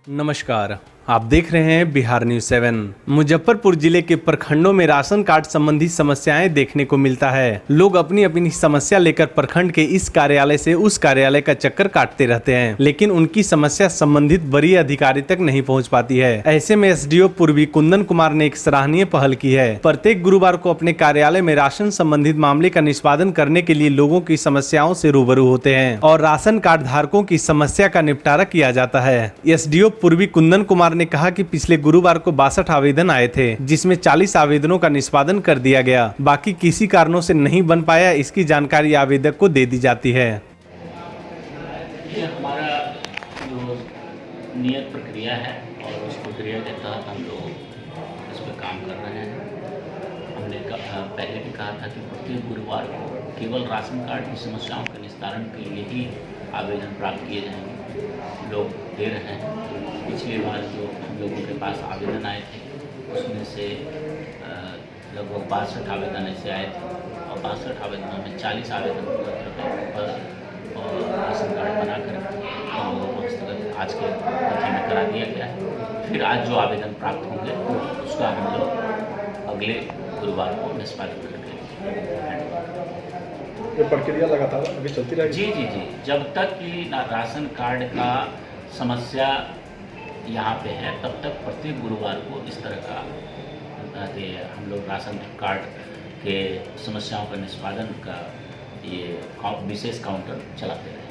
नमस्कार, आप देख रहे हैं बिहार न्यूज 7। मुजफ्फरपुर जिले के प्रखंडों में राशन कार्ड संबंधी समस्याएं देखने को मिलता है। लोग अपनी अपनी समस्या लेकर प्रखंड के इस कार्यालय से उस कार्यालय का चक्कर काटते रहते हैं, लेकिन उनकी समस्या संबंधित वरीय अधिकारी तक नहीं पहुंच पाती है। ऐसे में एसडीओ पूर्वी कुंदन कुमार ने एक सराहनीय पहल की है। प्रत्येक गुरुवार को अपने कार्यालय में राशन संबंधित मामले का निष्पादन करने के लिए लोगों की समस्याओं से रूबरू होते हैं और राशन कार्ड धारकों की समस्या का निपटारा किया जाता है। एसडीओ पूर्वी कुंदन कुमार ने कहा कि पिछले गुरुवार को 62 आवेदन आए थे, जिसमें 40 आवेदनों का निष्पादन कर दिया गया। बाकी किसी कारणों से नहीं बन पाया, इसकी जानकारी आवेदक को दे दी जाती है। ये हमारा जो नियत प्रक्रिया है और उस प्रक्रिया के तहत हम लोग इस पर काम कर रहे हैं। हमने पहले भी कहा था कि प्रत्येक गुरुवार को केवल राशन कार्ड की समस्याओं के निस्तारण के लिए ही आवेदन प्राप्त किए जाएंगे। लोग दे रहे हैं। पिछली बार जो हम लोगों के पास आवेदन आए थे उसमें से लगभग 62 आवेदन ऐसे आए थे और 62 आवेदनों में 40 आवेदन पर राशन कार्ड बनाकर आज के तिथि में करा दिया गया है। फिर आज जो आवेदन प्राप्त होंगे उसका हम लोग अगले गुरुवार को निष्पादित करेंगे। ये प्रक्रिया लगातार अभी चलती रहेगी? जी। जब तक कि राशन कार्ड का समस्या यहाँ पे है तब तक प्रत्येक गुरुवार को इस तरह का हम लोग राशन कार्ड के समस्याओं का निष्पादन का ये विशेष काउंटर चलाते रहे।